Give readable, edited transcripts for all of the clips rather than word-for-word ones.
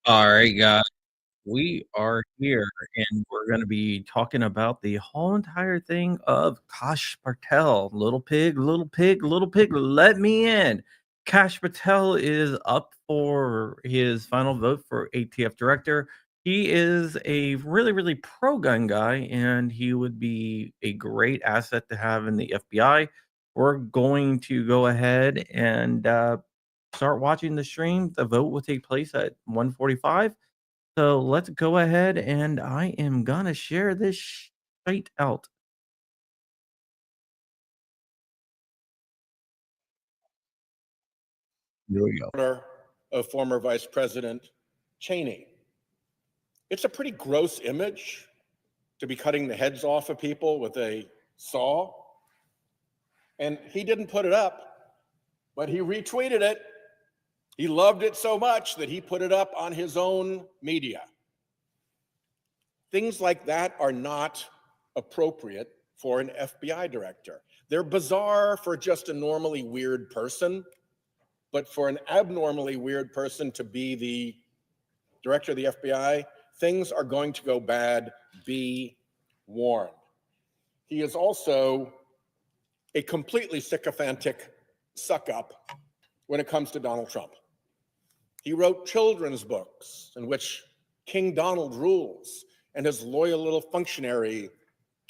All right, guys, we are here and we're going to be talking about the whole entire thing of Kash Patel. Little pig, little pig, little pig, let me in. Kash Patel is up for his final vote for ATF director. He is a really, really pro gun guy, and he would be a great asset to have in the FBI. We're going to go ahead and start watching the stream. The vote will take place at 1:45. So let's go ahead and I am gonna share this shite out. Here we go. Of former Vice President Cheney. It's a pretty gross image to be cutting the heads off of people with a saw. And he didn't put it up, but he retweeted it. He loved it so much that he put it up on his own media. Things like that are not appropriate for an FBI director. They're bizarre for just a normally weird person, but for an abnormally weird person to be the director of the FBI, things are going to go bad. Be warned. He is also a completely sycophantic suck-up when it comes to Donald Trump. He wrote children's books in which King Donald rules, and his loyal little functionary,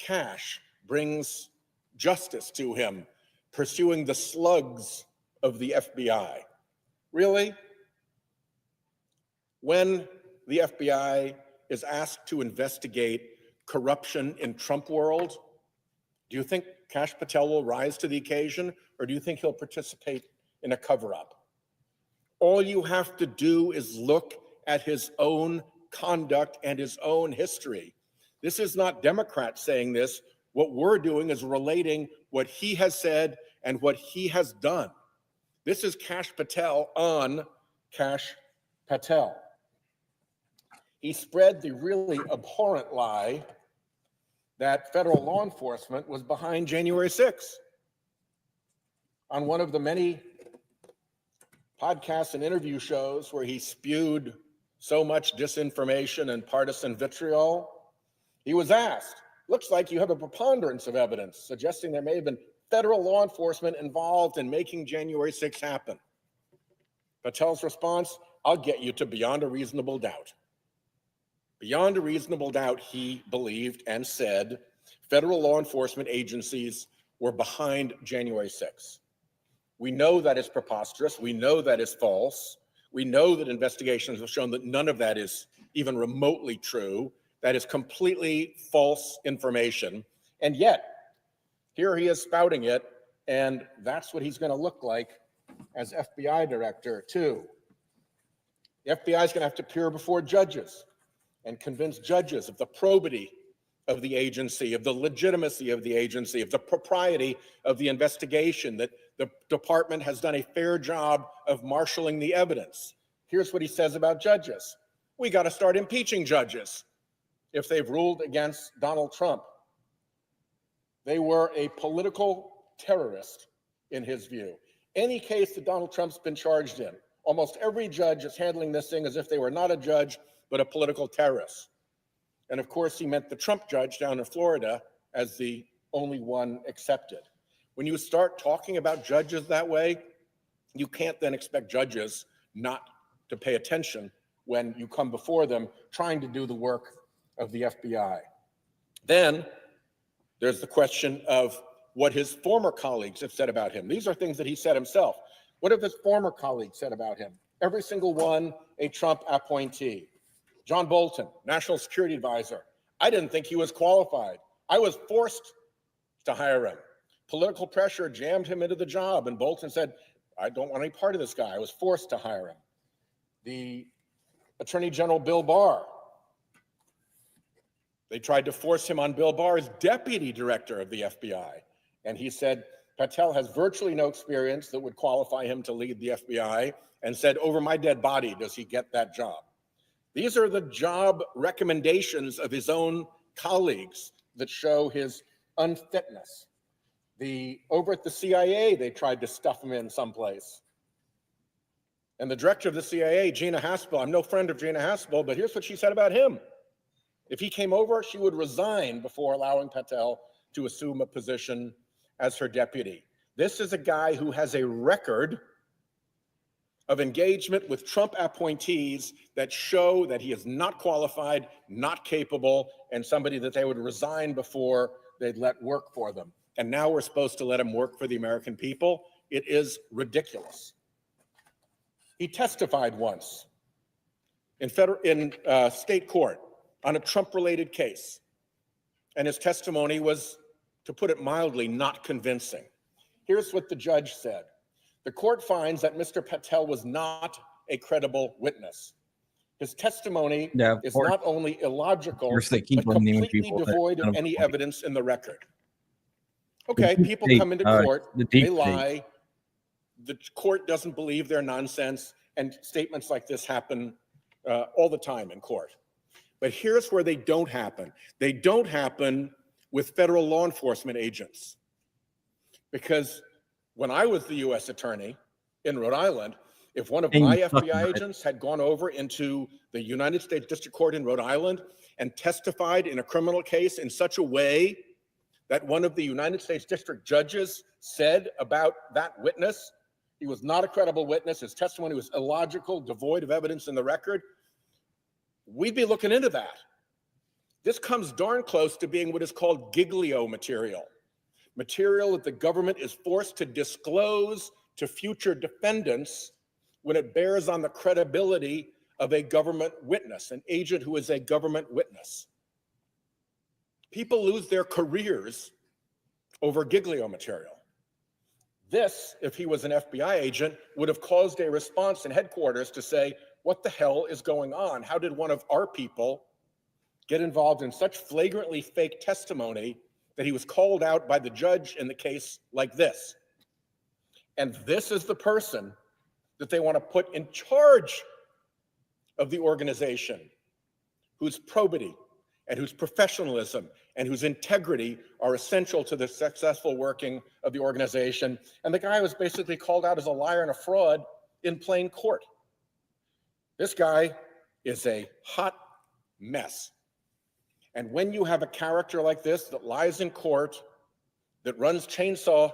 Kash, brings justice to him, pursuing the slugs of the FBI. Really? When the FBI is asked to investigate corruption in Trump world, do you think Kash Patel will rise to the occasion, or do you think he'll participate in a cover-up? All you have to do is look at his own conduct and his own history. This is not Democrats saying this. What we're doing is relating what he has said and what he has done. This is Kash Patel on Kash Patel. He spread the really abhorrent lie that federal law enforcement was behind January 6th. On one of the many podcasts and interview shows where he spewed so much disinformation and partisan vitriol, he was asked, looks like you have a preponderance of evidence suggesting there may have been federal law enforcement involved in making January 6th happen. Patel's response, I'll get you to beyond a reasonable doubt. Beyond a reasonable doubt, he believed and said federal law enforcement agencies were behind January 6th. We know that is preposterous. We know that is false. We know that investigations have shown that none of that is even remotely true. That is completely false information. And yet, here he is spouting it, and that's what he's going to look like as FBI director, too. The FBI is going to have to appear before judges and convince judges of the probity of the agency, of the legitimacy of the agency, of the propriety of the investigation, that the department has done a fair job of marshaling the evidence. Here's what he says about judges. We got to start impeaching judges if they've ruled against Donald Trump. They were a political terrorist in his view. Any case that Donald Trump's been charged in, almost every judge is handling this thing as if they were not a judge, but a political terrorist. And of course, he meant the Trump judge down in Florida as the only one accepted. When you start talking about judges that way, you can't then expect judges not to pay attention when you come before them trying to do the work of the FBI. Then there's the question of what his former colleagues have said about him. These are things that he said himself. What have his former colleagues said about him? Every single one a Trump appointee. John Bolton, National Security Advisor. I didn't think he was qualified. I was forced to hire him. Political pressure jammed him into the job, and Bolton said, I don't want any part of this guy. I was forced to hire him. The Attorney General Bill Barr, they tried to force him on Bill Barr as deputy director of the FBI. And he said, Patel has virtually no experience that would qualify him to lead the FBI, and said, over my dead body, does he get that job? These are the job recommendations of his own colleagues that show his unfitness. Over at the CIA, they tried to stuff him in someplace. And the director of the CIA, Gina Haspel, I'm no friend of Gina Haspel, but here's what she said about him. If he came over, she would resign before allowing Patel to assume a position as her deputy. This is a guy who has a record of engagement with Trump appointees that show that he is not qualified, not capable, and somebody that they would resign before they'd let work for them. And now we're supposed to let him work for the American people? It is ridiculous. He testified once in state court on a Trump-related case, and his testimony was, to put it mildly, not convincing. Here's what the judge said. The court finds that Mr. Patel was not a credible witness. His testimony is not only illogical, but completely devoid of any evidence in the record. Okay, people come into court, they lie, the court doesn't believe their nonsense, and statements like this happen all the time in court. But here's where they don't happen. They don't happen with federal law enforcement agents. Because when I was the U.S. attorney in Rhode Island, if one of my FBI agents had gone over into the United States District Court in Rhode Island and testified in a criminal case in such a way that one of the United States District judges said about that witness, he was not a credible witness, his testimony was illogical, devoid of evidence in the record, we'd be looking into that. This comes darn close to being what is called giglio material that the government is forced to disclose to future defendants when it bears on the credibility of a government witness, an agent who is a government witness. People lose their careers over giglio material. This, if he was an FBI agent, would have caused a response in headquarters to say, what the hell is going on? How did one of our people get involved in such flagrantly fake testimony that he was called out by the judge in the case like this? And this is the person that they want to put in charge of the organization, whose probity and whose professionalism and whose integrity are essential to the successful working of the organization. And the guy was basically called out as a liar and a fraud in plain court. This guy is a hot mess. And when you have a character like this that lies in court, that runs chainsaw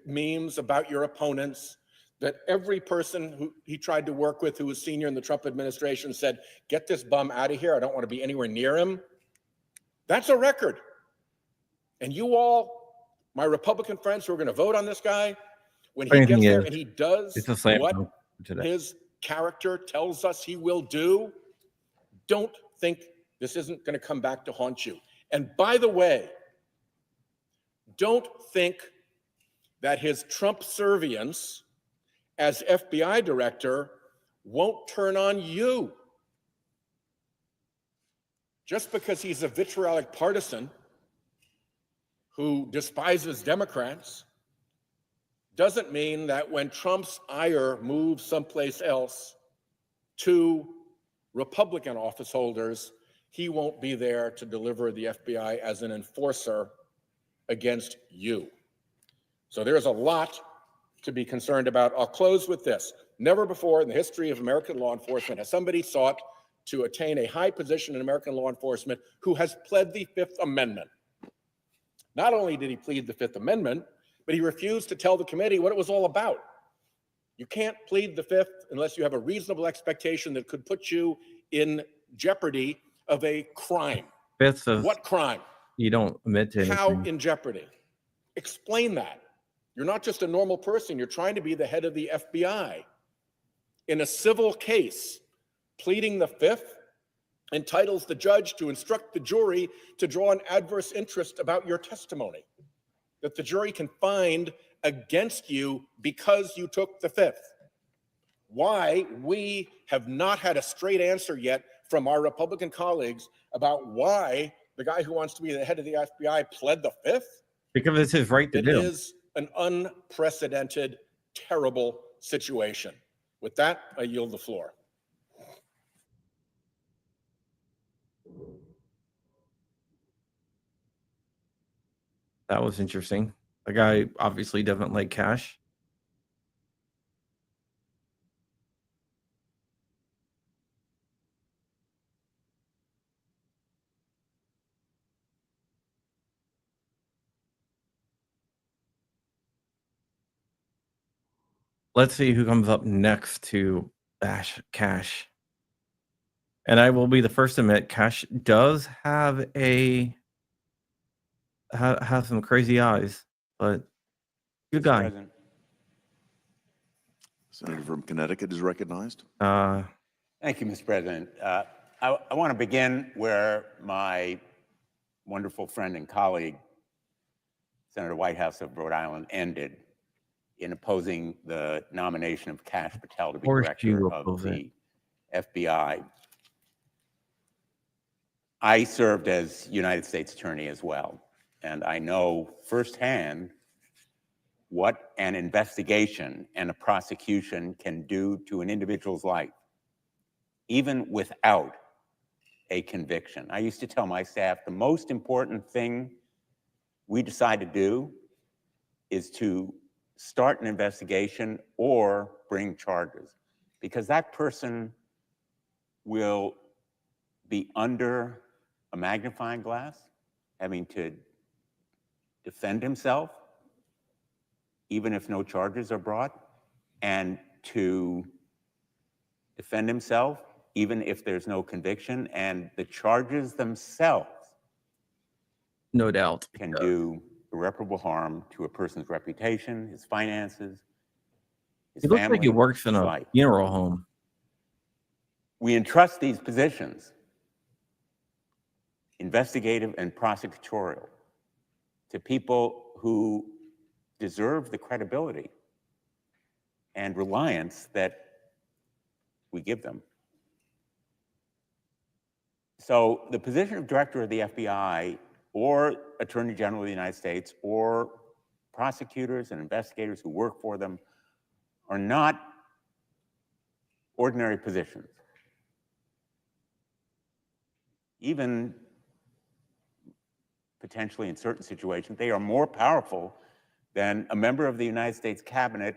memes about your opponents, that every person who he tried to work with who was senior in the Trump administration said, get this bum out of here, I don't want to be anywhere near him. That's a record. And you all, my Republican friends who are going to vote on this guy, when he gets there and he does what his character tells us he will do, don't think this isn't going to come back to haunt you. And by the way, don't think that his Trump servience as FBI director won't turn on you. Just because he's a vitriolic partisan who despises Democrats doesn't mean that when Trump's ire moves someplace else to Republican office holders, he won't be there to deliver the FBI as an enforcer against you. So there's a lot to be concerned about. I'll close with this. Never before in the history of American law enforcement has somebody sought to attain a high position in American law enforcement who has pled the Fifth Amendment. Not only did he plead the Fifth Amendment, but he refused to tell the committee what it was all about. You can't plead the Fifth unless you have a reasonable expectation that could put you in jeopardy of a crime. Fifth of what crime? You don't admit to anything. How in jeopardy? Explain that. You're not just a normal person. You're trying to be the head of the FBI. In a civil case, pleading the Fifth entitles the judge to instruct the jury to draw an adverse interest about your testimony, that the jury can find against you because you took the Fifth. Why we have not had a straight answer yet from our Republican colleagues about why the guy who wants to be the head of the FBI pled the Fifth? Because it's his right to do. It is an unprecedented, terrible situation. With that, I yield the floor. That was interesting. The guy obviously doesn't like Kash. Let's see who comes up next to bash Cash. And I will be the first to admit, Cash does have have some crazy eyes, but good Mr. guy. President. Senator from Connecticut is recognized. Thank you, Mr. President. I want to begin where my wonderful friend and colleague, Senator Whitehouse of Rhode Island, ended in opposing the nomination of Kash Patel to be director of the FBI. I served as United States Attorney as well, and I know firsthand what an investigation and a prosecution can do to an individual's life, even without a conviction. I used to tell my staff the most important thing we decide to do is to start an investigation or bring charges, because that person will be under a magnifying glass, having to defend himself, even if no charges are brought, and to defend himself, even if there's no conviction, and the charges themselves, no doubt, can do irreparable harm to a person's reputation, his finances, his family. It looks like he works in a funeral home. We entrust these positions, investigative and prosecutorial, to people who deserve the credibility and reliance that we give them. So the position of director of the FBI or Attorney General of the United States or prosecutors and investigators who work for them are not ordinary positions. Even potentially in certain situations, they are more powerful than a member of the United States cabinet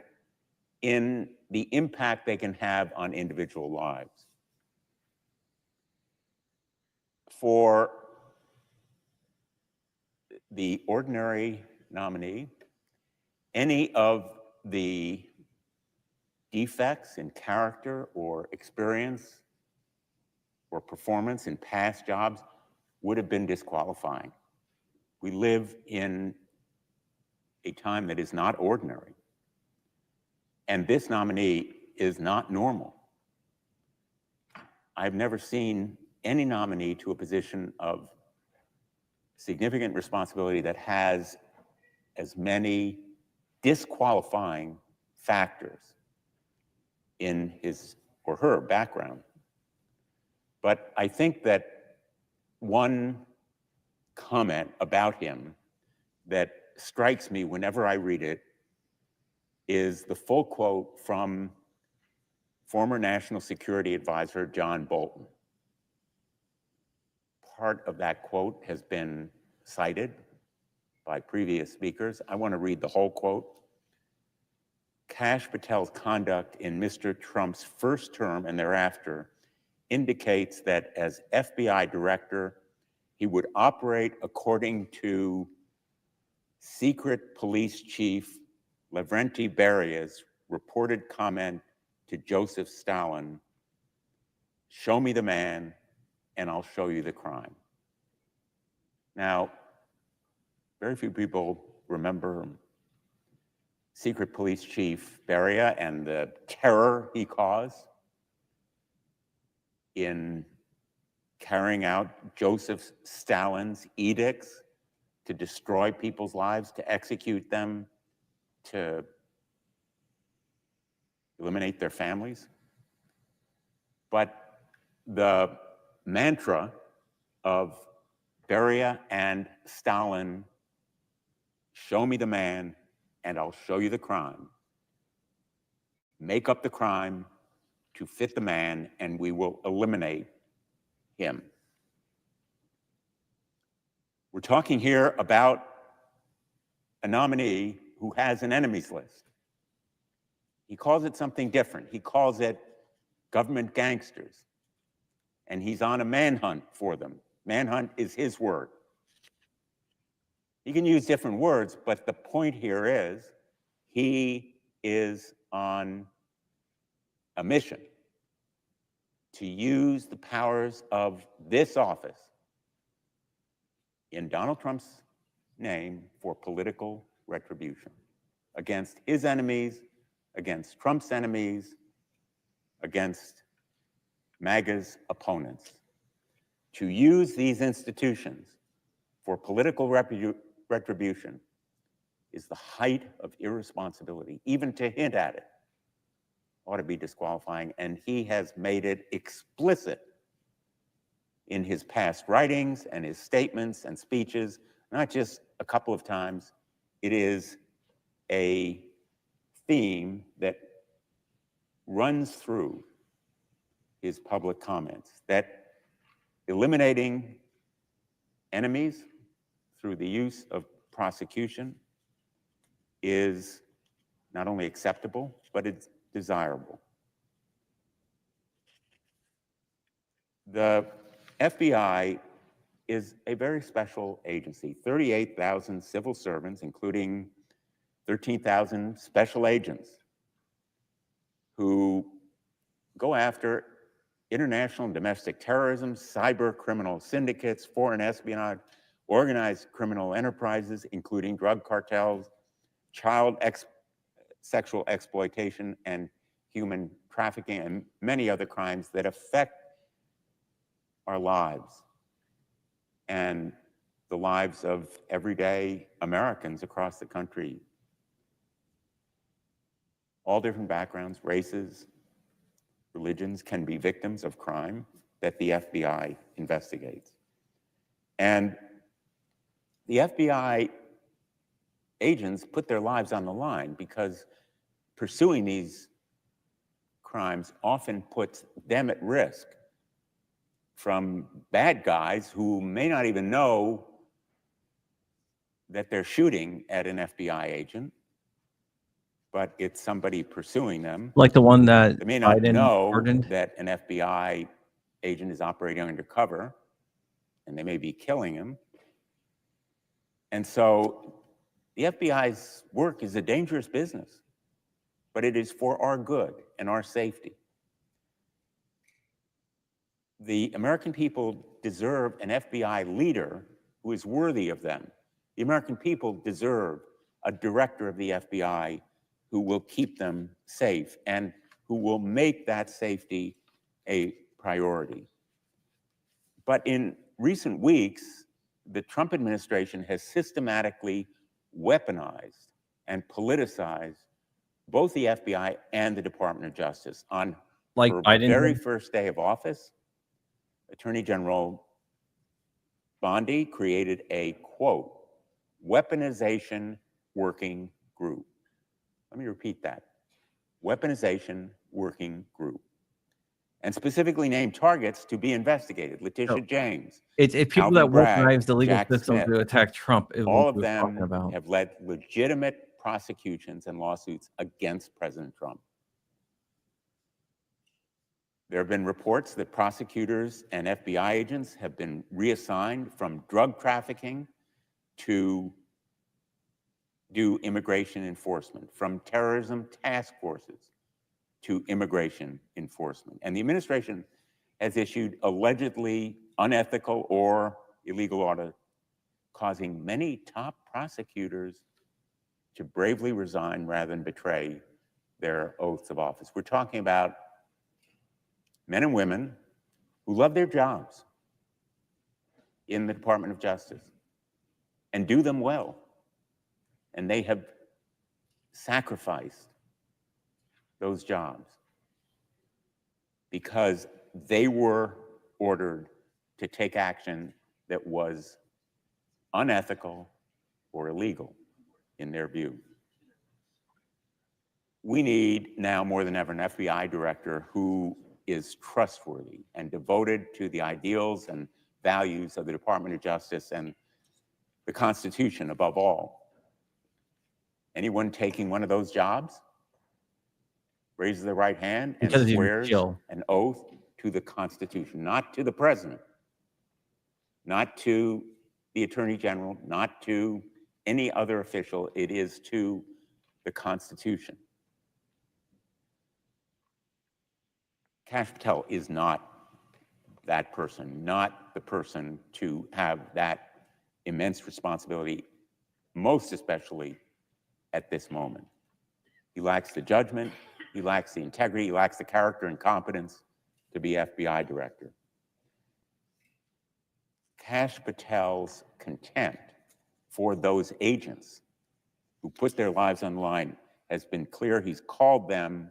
in the impact they can have on individual lives. For the ordinary nominee, any of the defects in character or experience or performance in past jobs would have been disqualifying. We live in a time that is not ordinary. And this nominee is not normal. I've never seen any nominee to a position of significant responsibility that has as many disqualifying factors in his or her background. But I think that one comment about him that strikes me whenever I read it is the full quote from former National Security Advisor John Bolton. Part of that quote has been cited by previous speakers. I want to read the whole quote. Kash Patel's conduct in Mr. Trump's first term and thereafter indicates that as FBI director, he would operate according to secret police chief Lavrenti Beria's reported comment to Joseph Stalin, "Show me the man and I'll show you the crime." Now, very few people remember secret police chief Beria and the terror he caused in carrying out Joseph Stalin's edicts to destroy people's lives, to execute them, to eliminate their families. But the mantra of Beria and Stalin, "Show me the man and I'll show you the crime. Make up the crime to fit the man and we will eliminate him." We're talking here about a nominee who has an enemies list. He calls it something different. He calls it government gangsters. And he's on a manhunt for them. Manhunt is his word. He can use different words, but the point here is he is on a mission to use the powers of this office in Donald Trump's name for political retribution against his enemies, against Trump's enemies, against MAGA's opponents. To use these institutions for political retribution is the height of irresponsibility. Even to hint at it ought to be disqualifying, and he has made it explicit in his past writings and his statements and speeches, not just a couple of times. It is a theme that runs through his public comments, that eliminating enemies through the use of prosecution is not only acceptable, but it's desirable. The FBI is a very special agency, 38,000 civil servants, including 13,000 special agents who go after international and domestic terrorism, cyber criminal syndicates, foreign espionage, organized criminal enterprises, including drug cartels, child sexual exploitation, and human trafficking, and many other crimes that affect our lives and the lives of everyday Americans across the country. All different backgrounds, races, religions can be victims of crime that the FBI investigates. And the FBI agents put their lives on the line because pursuing these crimes often puts them at risk from bad guys who may not even know that they're shooting at an FBI agent, but it's somebody pursuing them. Like the one that They may not Biden know pardoned. that an FBI agent is operating undercover, and they may be killing him. And so the FBI's work is a dangerous business, but it is for our good and our safety. The American people deserve an FBI leader who is worthy of them. The American people deserve a director of the FBI who will keep them safe and who will make that safety a priority. But in recent weeks, the Trump administration has systematically weaponized and politicized both the FBI and the Department of Justice. On Like her Biden very did? first day of office, Attorney General Bondi created a, quote, weaponization working group. Let me repeat that. Weaponization working group. And specifically named targets to be investigated. Letitia James, It's people Alvin that Bragg, weaponize the legal Jack system Smith. to attack Trump is All what of we're talking them about. have led legitimate prosecutions and lawsuits against President Trump. There have been reports that prosecutors and FBI agents have been reassigned from drug trafficking to do immigration enforcement, from terrorism task forces to immigration enforcement. And the administration has issued allegedly unethical or illegal orders, causing many top prosecutors to bravely resign rather than betray their oaths of office. We're talking about men and women who love their jobs in the Department of Justice and do them well. And they have sacrificed those jobs because they were ordered to take action that was unethical or illegal in their view. We need now more than ever an FBI director who is trustworthy and devoted to the ideals and values of the Department of Justice and the Constitution above all. Anyone taking one of those jobs raises their right hand and Because you're swears chill. an oath to the Constitution, not to the president, not to the Attorney General, not to any other official. It is to the Constitution. Kash Patel is not that person, not the person to have that immense responsibility, most especially at this moment. He lacks the judgment, he lacks the integrity, he lacks the character and competence to be FBI director. Kash Patel's contempt for those agents who put their lives on the line has been clear. He's called them,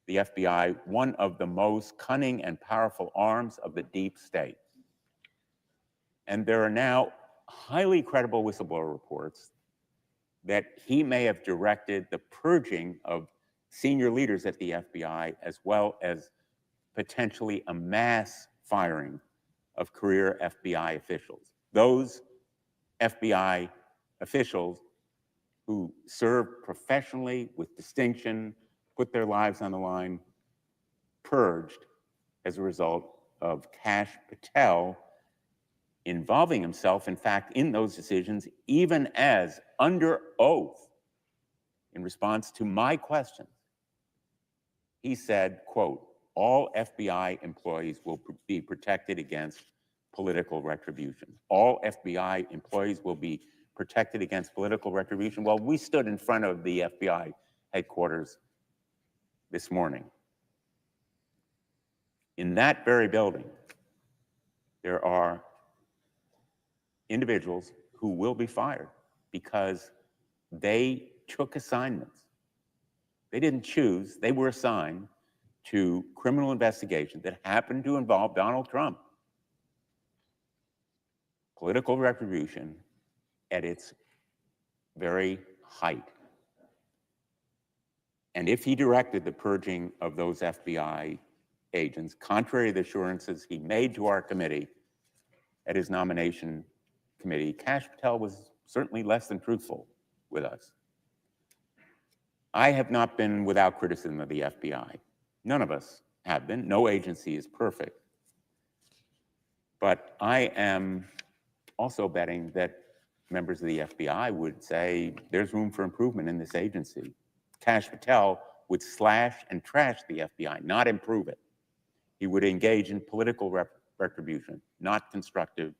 the FBI, one of the most cunning and powerful arms of the deep state. And there are now highly credible whistleblower reports that he may have directed the purging of senior leaders at the FBI, as well as potentially a mass firing of career FBI officials. Those FBI officials who served professionally with distinction, put their lives on the line, purged as a result of Kash Patel involving himself, in fact, in those decisions, even as under oath, in response to my questions, he said, quote, all FBI employees will be protected against political retribution. All FBI employees will be protected against political retribution. Well, we stood in front of the FBI headquarters this morning. In that very building, there are individuals who will be fired because they took assignments. They didn't choose, they were assigned to criminal investigation that happened to involve Donald Trump. Political retribution at its very height. And if he directed the purging of those FBI agents, contrary to the assurances he made to our committee at his nomination committee, Kash Patel was certainly less than truthful with us. I have not been without criticism of the FBI. None of us have been. No agency is perfect. But I am also betting that members of the FBI would say there's room for improvement in this agency. Kash Patel would slash and trash the FBI, not improve it. He would engage in political retribution, not constructive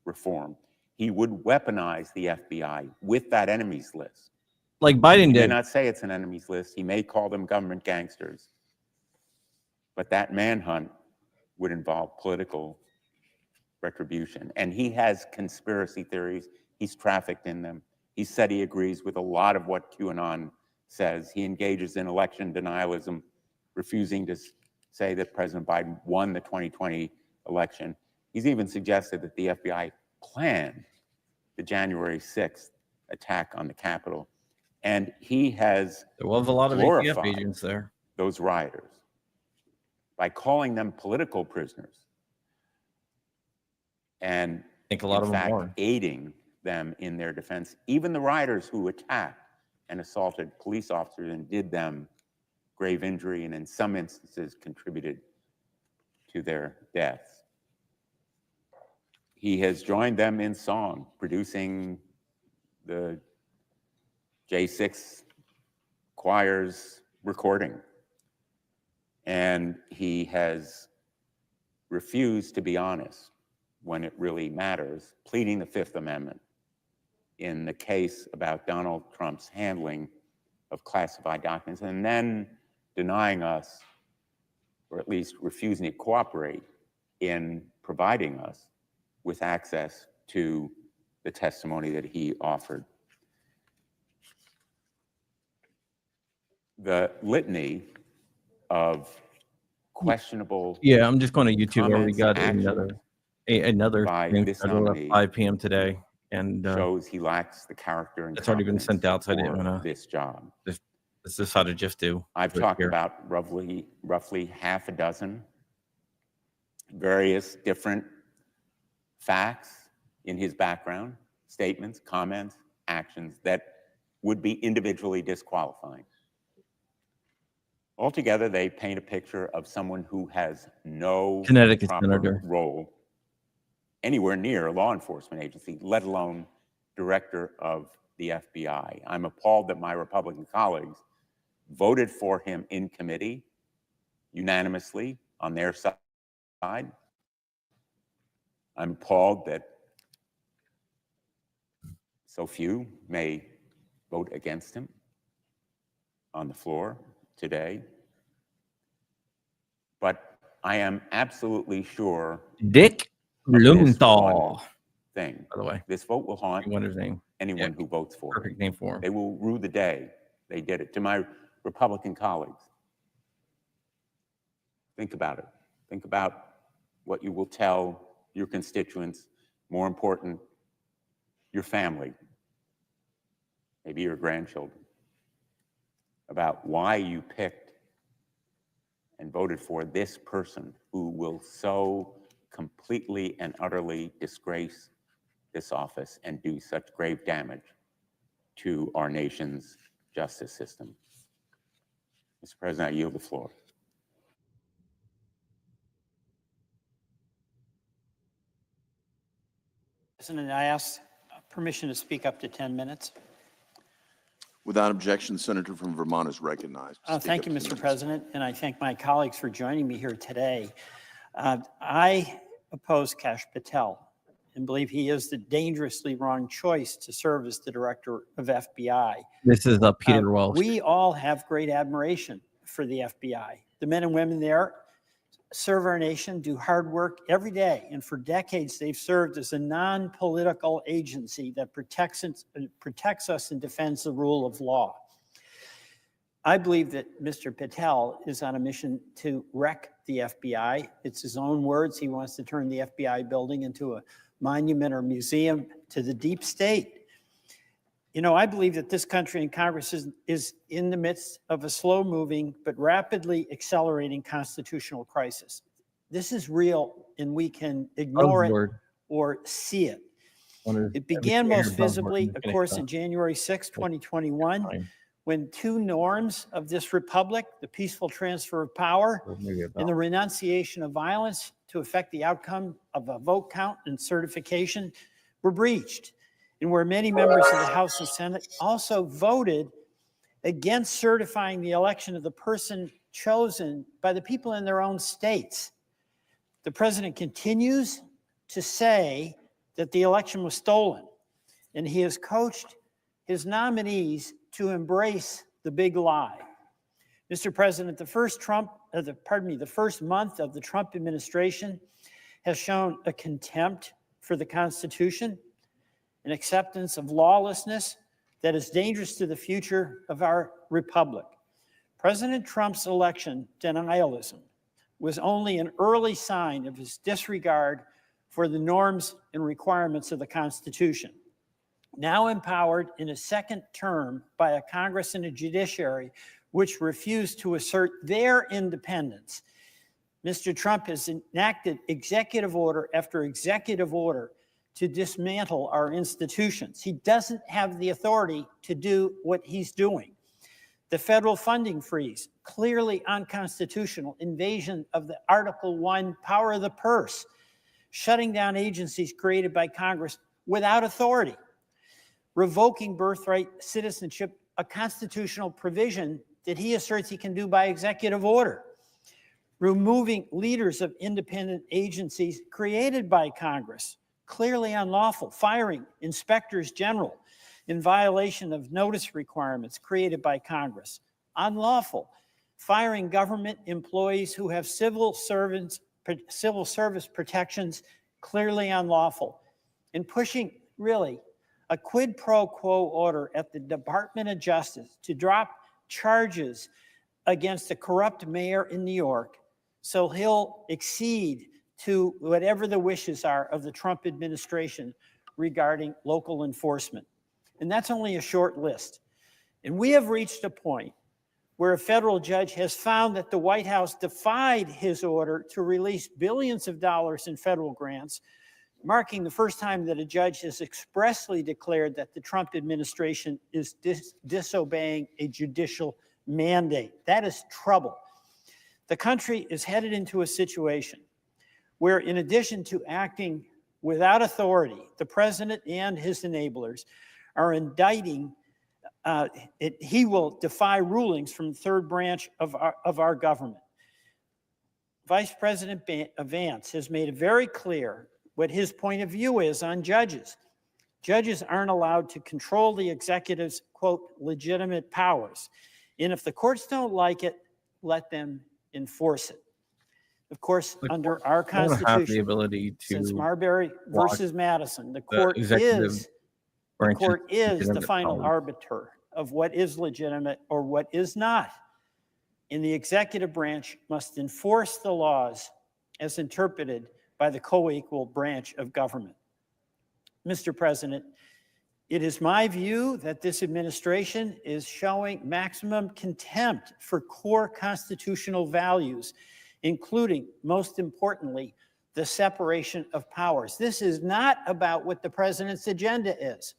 reform. He would weaponize the FBI with that enemies list. Like Biden He may did. not say it's an enemies list. He may call them government gangsters. But that manhunt would involve political retribution. And he has conspiracy theories. He's trafficked in them. He said he agrees with a lot of what QAnon says. He engages in election denialism, refusing to say that President Biden won the 2020 election. He's even suggested that the FBI planned the January 6th attack on the Capitol. And he has There was a lot of ATF glorified agents there. those rioters by calling them political prisoners and, I think a lot in of them fact, were. aiding them in their defense. Even the rioters who attacked and assaulted police officers and did them grave injury and in some instances contributed to their deaths. He has joined them in song, producing the J6 choir's recording. And he has refused to be honest when it really matters, pleading the Fifth Amendment in the case about Donald Trump's handling of classified documents, and then denying us, or at least refusing to cooperate in providing us with access to the testimony that he offered. The litany of questionable Yeah, I'm just going to YouTube where we comments, got actions another by thing this scheduled at nominee 5 p.m. today, and shows he lacks the character and it's already been sent out, so I didn't for want to. this job. This is how to just do. I've talked about roughly half a dozen various different facts in his background, statements, comments, actions that would be individually disqualifying. Altogether, they paint a picture of someone who has no Connecticut proper senator. role anywhere near a law enforcement agency, let alone director of the FBI. I'm appalled that my Republican colleagues voted for him in committee unanimously on their side. I'm appalled that so few may vote against him on the floor today. But I am absolutely sure Dick of this one Blumenthal, thing. by the way. This vote will haunt Wonder his name. anyone Dick. who votes for Perfect him. name for him. They will rue the day they did it. To my Republican colleagues, think about it. Think about what you will tell your constituents, more important, your family, maybe your grandchildren, about why you picked and voted for this person who will so completely and utterly disgrace this office and do such grave damage to our nation's justice system. Mr. President, I yield the floor. President, I ask permission to speak up to 10 minutes. Without objection, the senator from Vermont is recognized. Thank you, Mr. President, and I thank my colleagues for joining me here today. I oppose Kash Patel and believe he is the dangerously wrong choice to serve as the director of FBI. This is Peter Welsh. We all have great admiration for the FBI. The men and women there serve our nation, do hard work every day, and for decades they've served as a non-political agency that protects us and defends the rule of law. I believe that Mr. Patel is on a mission to wreck the FBI. It's his own words. He wants to turn the FBI building into a monument or museum to the deep state. You know, I believe that this country and Congress is in the midst of a slow-moving but rapidly accelerating constitutional crisis. This is real, and we can ignore it or see it. It began most visibly, of course, in January 6, 2021, when two norms of this republic, the peaceful transfer of power and the renunciation of violence to affect the outcome of a vote count and certification, were breached, and where many members of the House and Senate also voted against certifying the election of the person chosen by the people in their own states. The president continues to say that the election was stolen, and he has coached his nominees to embrace the big lie. Mr. President, the first month of the Trump administration has shown a contempt for the Constitution, an acceptance of lawlessness that is dangerous to the future of our republic. President Trump's election denialism was only an early sign of his disregard for the norms and requirements of the Constitution. Now empowered in a second term by a Congress and a judiciary which refuse to assert their independence, Mr. Trump has enacted executive order after executive order to dismantle our institutions. He doesn't have the authority to do what he's doing. The federal funding freeze, clearly unconstitutional, invasion of the Article 1 power of the purse, shutting down agencies created by Congress without authority, revoking birthright citizenship, a constitutional provision that he asserts he can do by executive order, removing leaders of independent agencies created by Congress, clearly unlawful, firing inspectors general in violation of notice requirements created by Congress, unlawful, firing government employees who have civil service protections, clearly unlawful, and pushing really a quid pro quo order at the Department of Justice to drop charges against a corrupt mayor in New York so he'll accede to whatever the wishes are of the Trump administration regarding local enforcement. And that's only a short list. And we have reached a point where a federal judge has found that the White House defied his order to release billions of dollars in federal grants, marking the first time that a judge has expressly declared that the Trump administration is disobeying a judicial mandate. That is trouble. The country is headed into a situation where, in addition to acting without authority, the president and his enablers are indicting, he will defy rulings from the third branch of our government. Vice President Vance has made it very clear what his point of view is on judges. Judges aren't allowed to control the executive's, quote, legitimate powers. And if the courts don't like it, let them enforce it. Of course, The under our don't have the Constitution, ability since to Marbury block versus Madison, the the court executive is branch's the legitimate final powers. arbiter of what is legitimate or what is not. And the executive branch must enforce the laws as interpreted by the co-equal branch of government. Mr. President, it is my view that this administration is showing maximum contempt for core constitutional values, including, most importantly, the separation of powers. This is not about what the president's agenda is.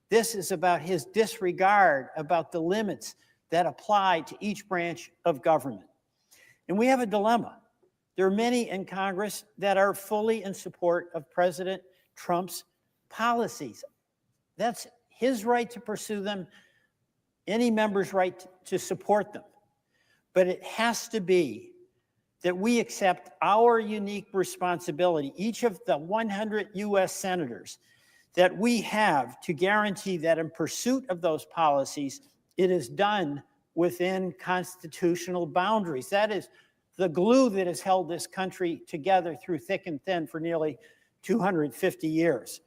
This is about his disregard about the limits that apply to each branch of government. And we have a dilemma. There are many in Congress that are fully in support of President Trump's policies. That's his right to pursue them, any member's right to support them. But it has to be that we accept our unique responsibility, each of the 100 US senators, that we have to guarantee that in pursuit of those policies, it is done within constitutional boundaries. That is the glue that has held this country together through thick and thin for nearly 250 years.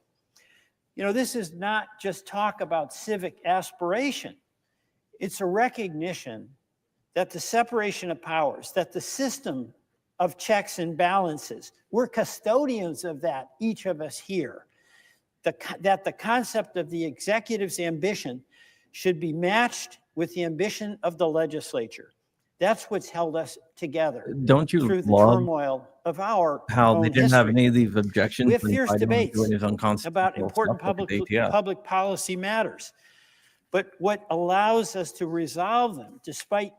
You know, this is not just talk about civic aspiration. It's a recognition that the separation of powers, that the system of checks and balances, we're custodians of that, each of us here. That the concept of the executive's ambition should be matched with the ambition of the legislature. That's what's held us together. Don't you through the love turmoil of our how own they didn't have history. any of these objections We have when fierce Biden was debates doing his about unconstitutional important stuff like the ATF? public policy matters. But what allows us to resolve them, despite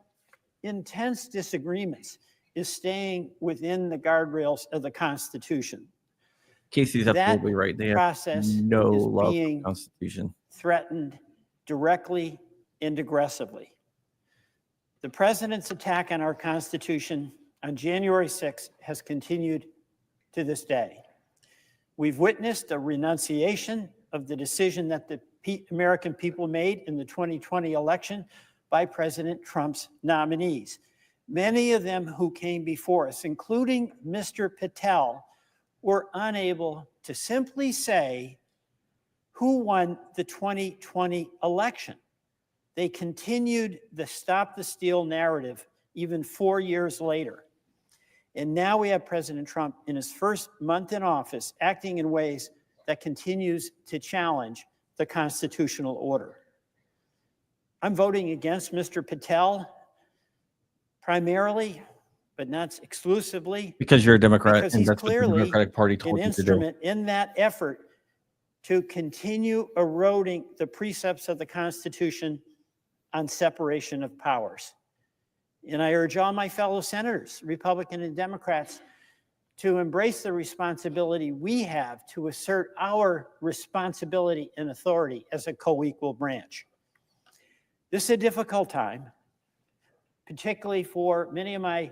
intense disagreements, is staying within the guardrails of the Constitution. Casey's That absolutely right. They have process no is love for the being Constitution. threatened directly and aggressively. The president's attack on our Constitution on January 6th has continued to this day. We've witnessed a renunciation of the decision that the American people made in the 2020 election by President Trump's nominees. Many of them who came before us, including Mr. Patel, were unable to simply say who won the 2020 election. They continued the stop the steal narrative even 4 years later. And now we have President Trump in his first month in office acting in ways that continues to challenge the constitutional order. I'm voting against Mr. Patel primarily, but not exclusively, Because you're a Democrat, because and he's that's what the clearly Democratic Party an told you to do. instrument in that effort to continue eroding the precepts of the Constitution on separation of powers. And I urge all my fellow senators, Republican and Democrats, to embrace the responsibility we have to assert our responsibility and authority as a co-equal branch. This is a difficult time, particularly for many of my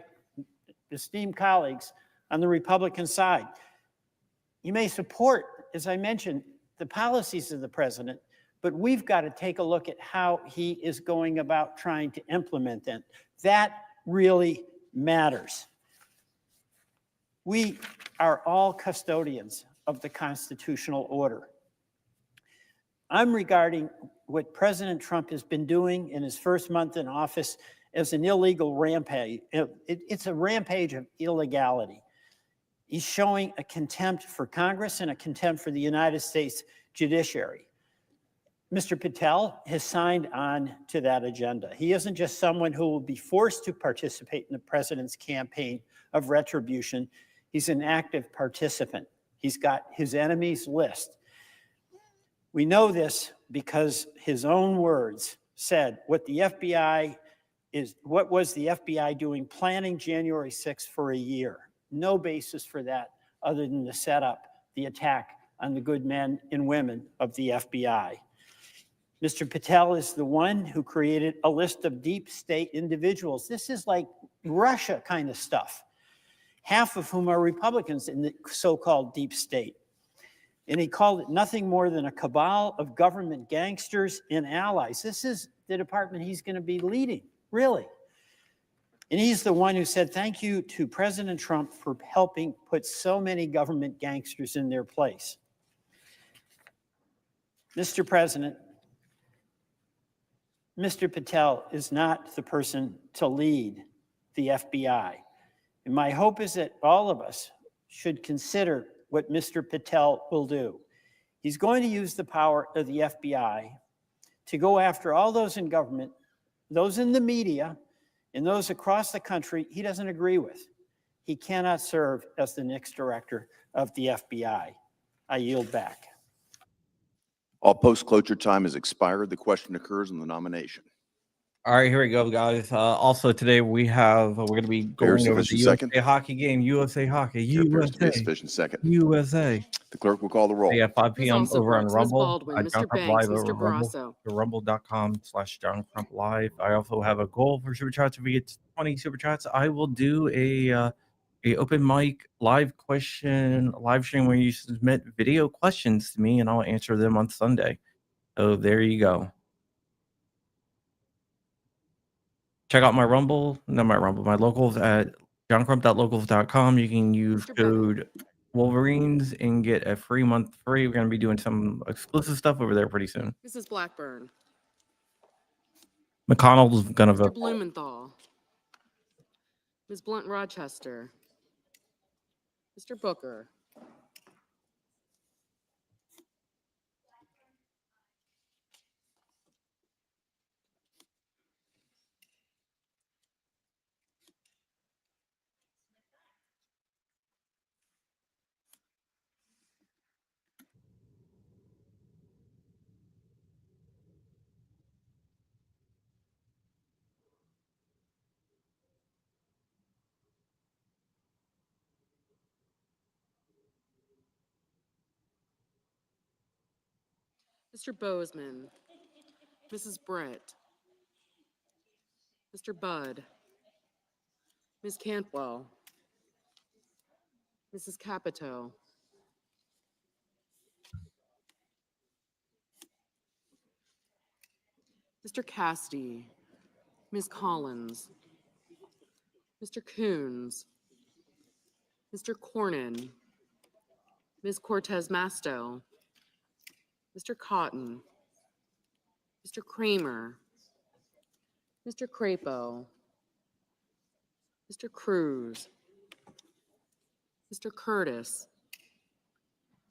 esteemed colleagues on the Republican side. You may support, as I mentioned, the policies of the president, but we've got to take a look at how he is going about trying to implement them. That really matters. We are all custodians of the constitutional order. I'm regarding what President Trump has been doing in his first month in office as an illegal rampage. It's a rampage of illegality. He's showing a contempt for Congress and a contempt for the United States judiciary. Mr. Patel has signed on to that agenda. He isn't just someone who will be forced to participate in the president's campaign of retribution. He's an active participant. He's got his enemies list. We know this because his own words said what was the FBI doing planning January 6th for a year? No basis for that other than to set up the attack on the good men and women of the FBI. Mr. Patel is the one who created a list of deep state individuals. This is like Russia kind of stuff. half of whom are Republicans in the so-called deep state. And he called it nothing more than a cabal of government gangsters and allies. This is the department he's going to be leading, really. And he's the one who said, thank you to President Trump for helping put so many government gangsters in their place. Mr. President, Mr. Patel is not the person to lead the FBI. And my hope is that all of us should consider what Mr. Patel will do. He's going to use the power of the FBI to go after all those in government, those in the media, and those across the country he doesn't agree with. He cannot serve as the next director of the FBI. I yield back. All post-cloture time has expired. The question occurs on the nomination. All right, here we go, guys. Also today we're going to be going over the second. USA hockey game. USA hockey. Chair appears to be a USA. sufficient second. USA. The clerk will call the roll. Yeah, 5 p.m. also over on Brooks, Ms. Rumble. Baldwin, Mr. John Crump Banks, Live over Mr. Rumble. Barrasso. Rumble.com/John Crump Live. I also have a goal for super chats. If we get 20 super chats, I will do a open mic live question live stream where you submit video questions to me and I'll answer them on Sunday. So there you go. Check out my my locals at johncrump.locals.com. You can use Mr. code Wolverines and get a free month free. We're going to be doing some exclusive stuff over there pretty soon. Mrs. Blackburn. McConnell's going to Mr. vote. Blumenthal. Ms. Blunt Rochester. Mr. Booker. Mr. Bozeman. Mrs. Brett. Mr. Budd. Ms. Cantwell. Mrs. Capito. Mr. Cassidy. Ms. Collins. Mr. Coons. Mr. Cornyn. Ms. Cortez Masto. Mr. Cotton. Mr. Kramer. Mr. Crapo. Mr. Cruz. Mr. Curtis.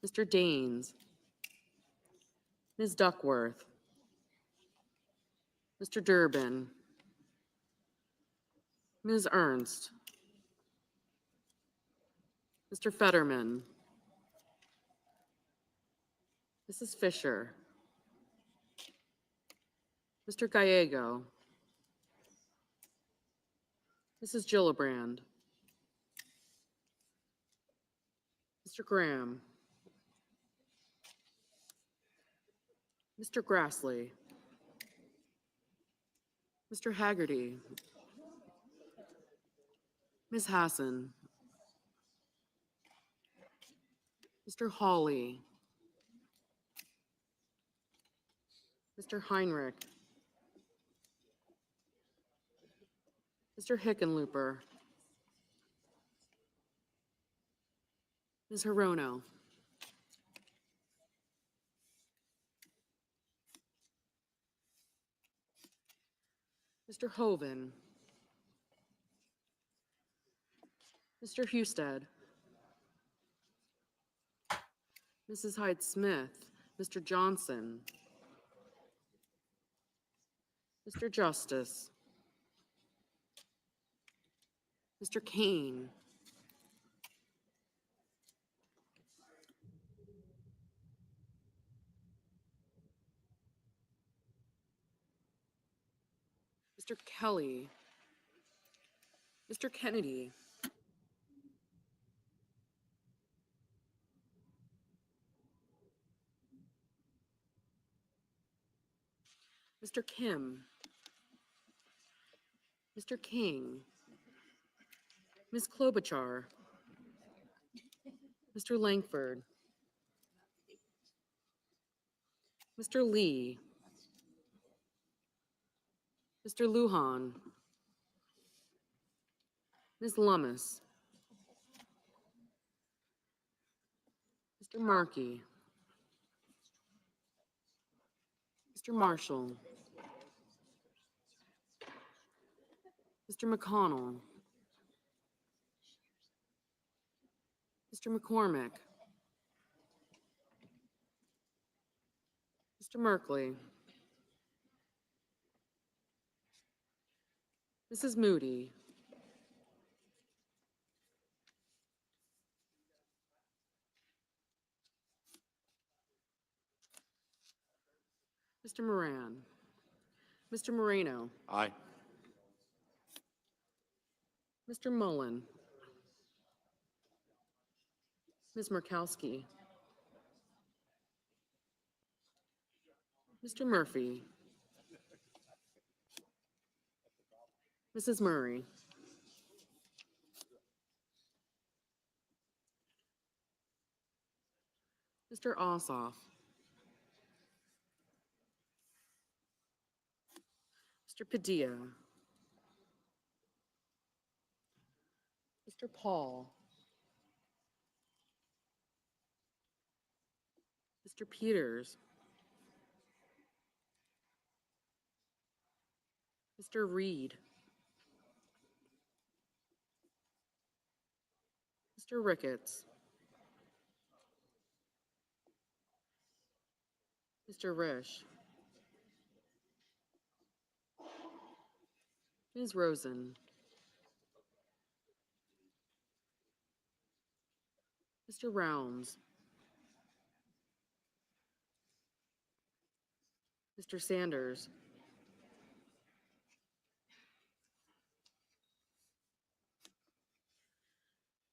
Mr. Daines. Ms. Duckworth. Mr. Durbin. Ms. Ernst. Mr. Fetterman. Mrs. Fisher. Mr. Gallego. Mrs. Gillibrand. Mr. Graham. Mr. Grassley. Mr. Haggerty. Ms. Hassan. Mr. Hawley. Mr. Heinrich. Mr. Hickenlooper. Ms. Hirono. Mr. Hoven. Mr. Husted. Mrs. Hyde-Smith. Mr. Johnson. Mr. Justice. Mr. Kane. Mr. Kelly. Mr. Kennedy. Mr. Kim. Mr. King. Ms. Klobuchar. Mr. Langford, Mr. Lee, Mr. Lujan, Ms. Lummis, Mr. Markey, Mr. Marshall, Mr. McConnell, Mr. McCormick, Mr. Merkley, Mrs. Moody, Mr. Moran, Mr. Moreno, Aye. Mr. Mullen, Ms. Murkowski, Mr. Murphy, Mrs. Murray, Mr. Ossoff, Mr. Padilla, Mr. Paul, Mr. Peters, Mr. Reed, Mr. Ricketts, Mr. Risch, Ms. Rosen, Mr. Rounds, Mr. Sanders,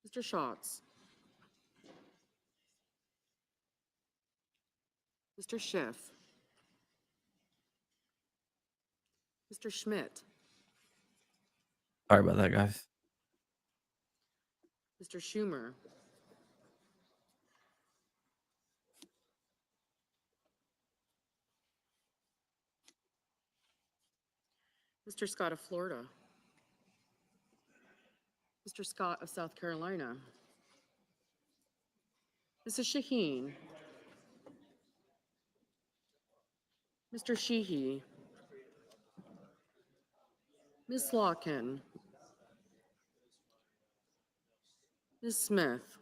Mr. Schatz, Mr. Schiff, Mr. Schmidt, Sorry about that, guys. Mr. Schumer, Mr. Scott of Florida, Mr. Scott of South Carolina, Mrs. Shaheen, Mr. Sheehy, Ms. Slotkin, Ms. Smith,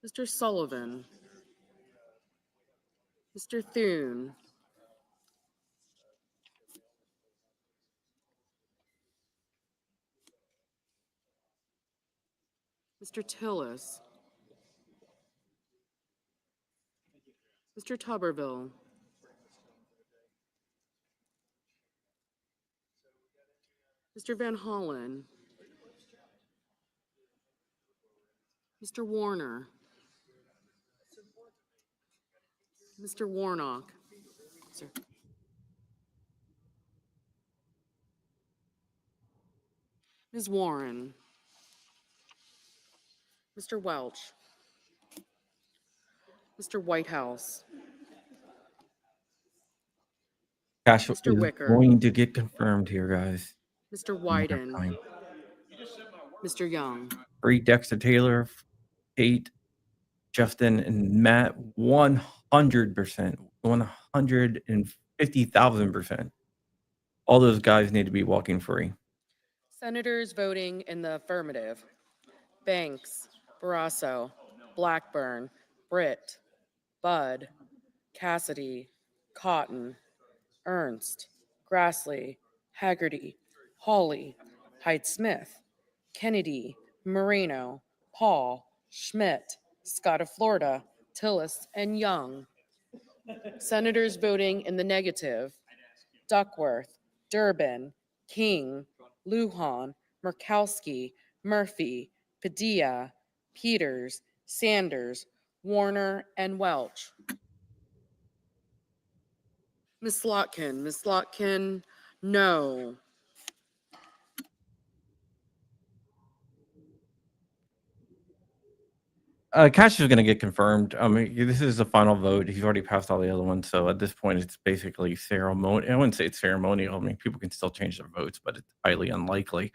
Mr. Sullivan, Mr. Thune, Mr. Tillis, Mr. Tuberville, Mr. Van Hollen, Mr. Warner, Mr. Warnock, sir. Ms. Warren, Mr. Welch, Mr. Whitehouse, Cash is Mr. Wicker, going to get confirmed here, guys. Mr. One more Wyden, time. Mr. Young, Free Dexter Taylor, Kate, Justin, and Matt, 100%, 150,000%. All those guys need to be walking free. Senators voting in the affirmative: Banks, Barrasso, Blackburn, Britt, Budd, Cassidy, Cotton, Ernst, Grassley, Haggerty, Hawley, Hyde-Smith, Kennedy, Moreno, Paul, Schmidt, Scott of Florida, Tillis, and Young. Senators voting in the negative: Duckworth, Durbin, King, Lujan, Murkowski, Murphy, Padilla, Peters, Sanders, Warner, and Welch. Ms. Slotkin, no. Cash is gonna get confirmed. I mean, this is the final vote. He's already passed all the other ones, so at this point, it's basically ceremony. I wouldn't say it's ceremonial. I mean, people can still change their votes, but it's highly unlikely.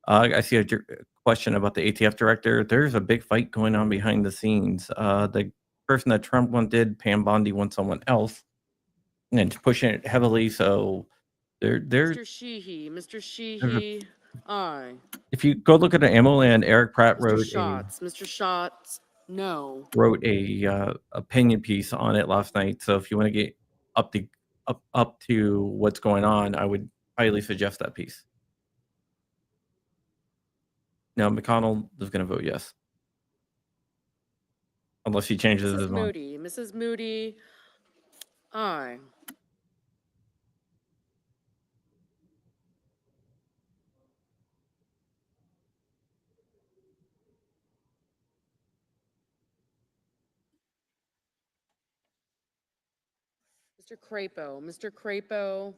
I see a question about the ATF director. There's a big fight going on behind the scenes. The person that Trump wanted, Pam Bondi, wants someone else, and it's pushing it heavily. So there's Mr. Sheehy, Mr. there's a, Sheehy, aye. if you go look at the ammo land, Eric Pratt Mr. Schatz, no. wrote a opinion piece on it last night. So if you want to get up to up to what's going on, I would highly suggest that piece. Now McConnell is going to vote yes, unless he changes his mind. Mrs. Moody, aye. Mr. Crapo,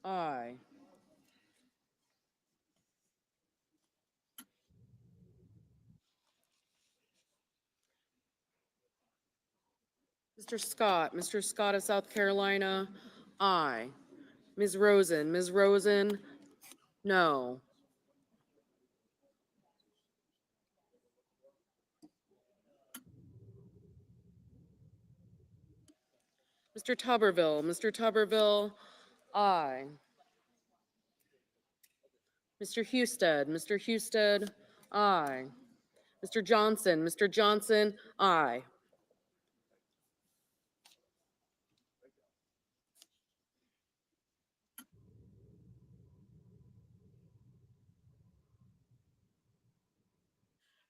aye. Mr. Scott of South Carolina, aye. Ms. Rosen, no. Mr. Tuberville, aye. Mr. Husted, aye. Mr. Johnson, aye.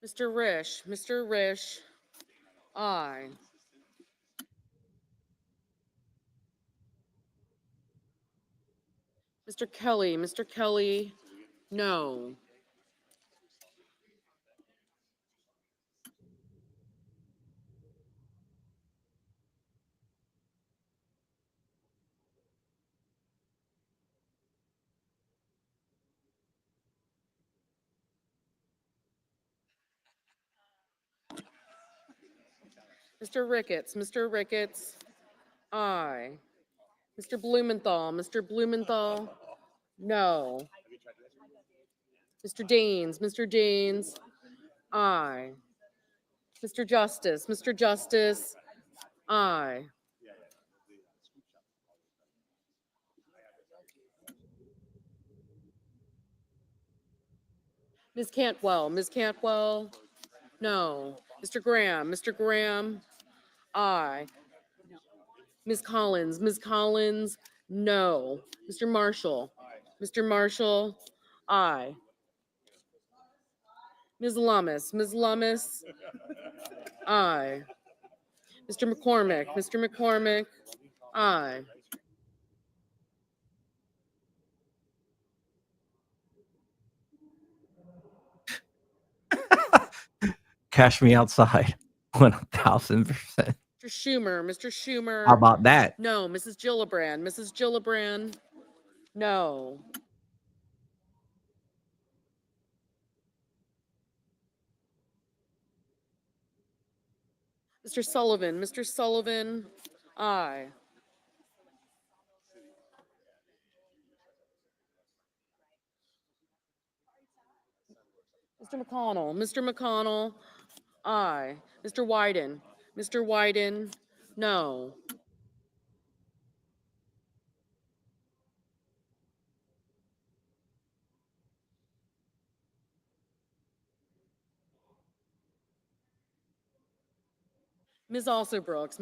Mr. Risch, aye. Mr. Kelly, no. Mr. Ricketts, aye. Mr. Blumenthal, no. Mr. Daines, aye. Mr. Justice, aye. Ms. Cantwell, no. Mr. Graham, aye. Ms. Collins, no. Mr. Marshall, aye. Ms. Lummis, aye. Mr. McCormick, aye. Cash me outside, 1000%. Mr. How Schumer, about that? no. Mrs. Gillibrand, no. Mr. Sullivan, aye. Mr. McConnell, aye. Mr. Wyden, no. Ms. Alsobrooks,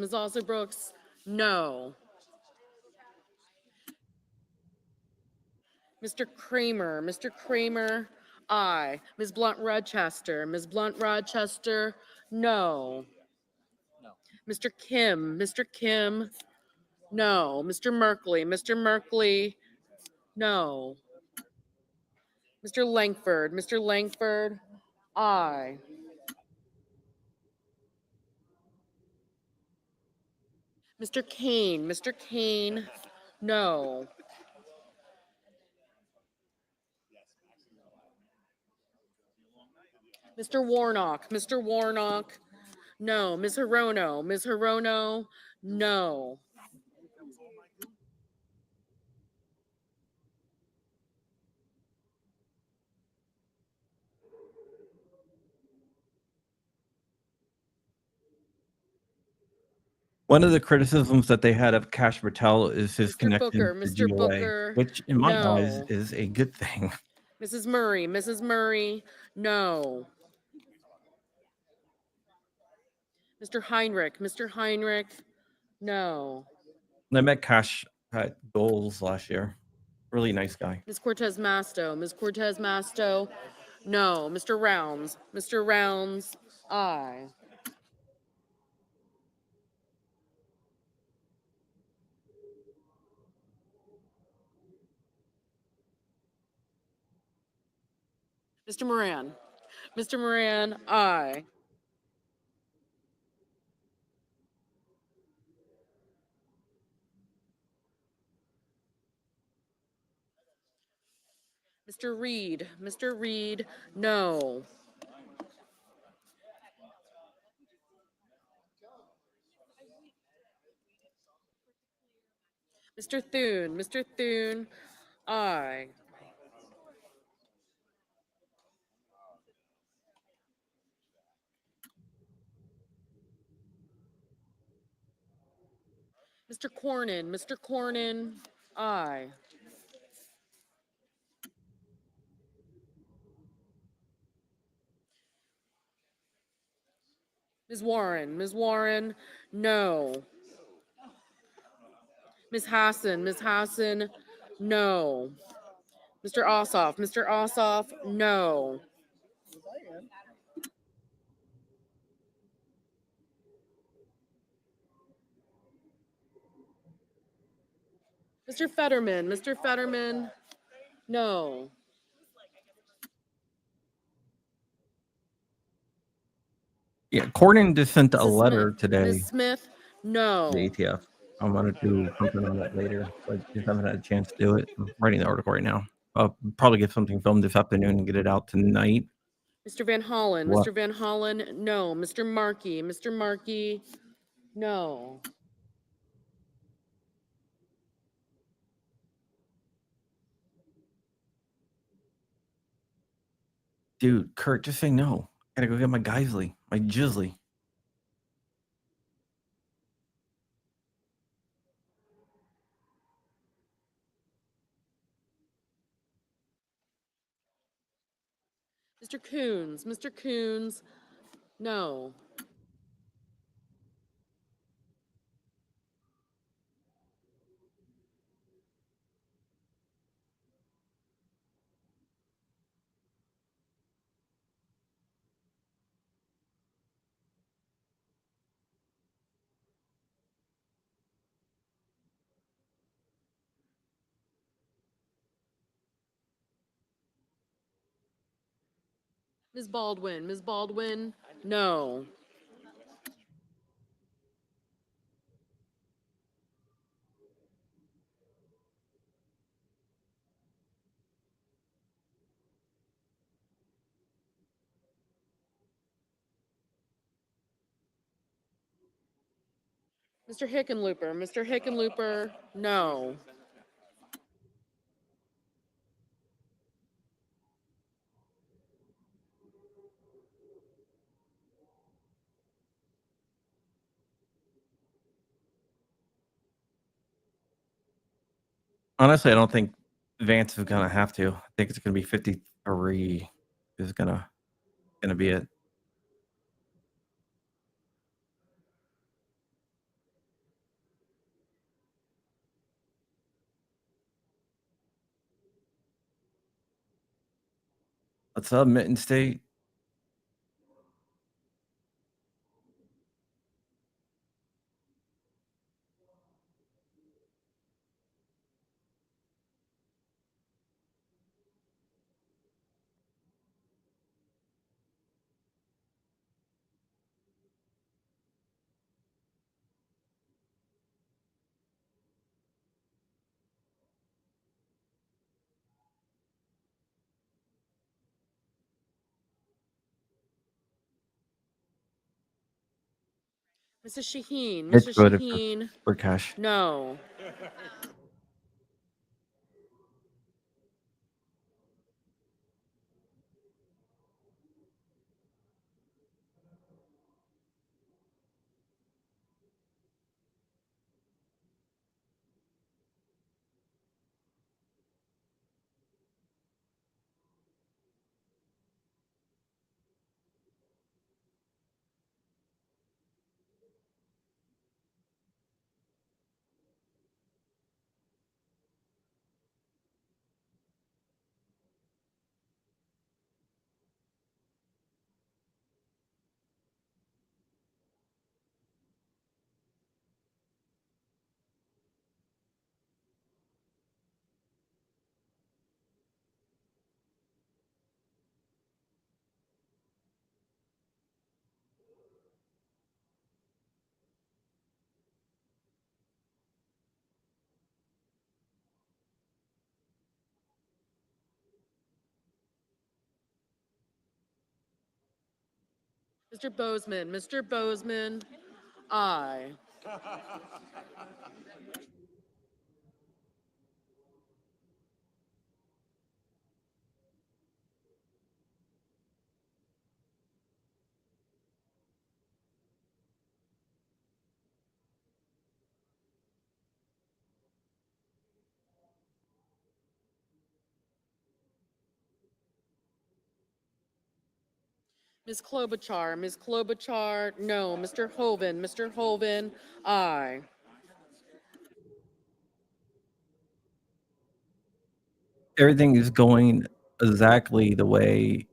no. Mr. Kramer, aye. Ms. Blunt Rochester, no. Mr. Kim, no. Mr. Merkley, no. Mr. Langford, aye. Mr. Kane, no. Mr. Warnock, No. Ms. Hirono. Ms. Hirono, no. One of the criticisms that they had of Kash Patel is his Mr. connection Booker. to Mr. GOA, Booker, which in my eyes no. is a good thing. Mrs. Murray. Mrs. Murray, no. Mr. Heinrich. Mr. Heinrich, no. I met Kash at Goals last year. Really nice guy. Ms. Cortez Masto. Ms. Cortez Masto, no. Mr. Rounds. Mr. Rounds, aye. Mr. Moran. Mr. Moran, aye. Mr. Reed. Mr. Reed, no. Mr. Thune. Mr. Thune, aye. Mr. Cornyn. Mr. Cornyn, aye. Ms. Warren. Ms. Warren, no. Ms. Hassan. Ms. Hassan, no. Mr. Ossoff. Mr. Ossoff, no. Mr. Fetterman. Mr. Fetterman, no. Yeah, Cornyn just sent a Mrs. Smith. letter today Ms. Smith, to the no. ATF. I'm gonna do something on that later. So I just haven't had a chance to do it. I'm writing the article right now. I'll probably get something filmed this afternoon and get it out tonight. Mr. Van Hollen. What? Mr. Van Hollen, no. Mr. Markey. Mr. Markey, no. Dude, Kurt, just say no. Gotta go get my Geisley, my Jizzly. Mr. Coons. Mr. Coons, no. Ms. Baldwin. Ms. Baldwin, no. Mr. Hickenlooper. Mr. Hickenlooper, no. Honestly, I don't think Vance is gonna have to. I think it's gonna be 53 is gonna be it. What's up, Mitten State? Mrs. Shaheen, It's Mr. voted Shaheen, for Cash. no. Mr. Bozeman, aye. Ms. Klobuchar, no. Mr. Hoven, aye. Everything is going exactly the way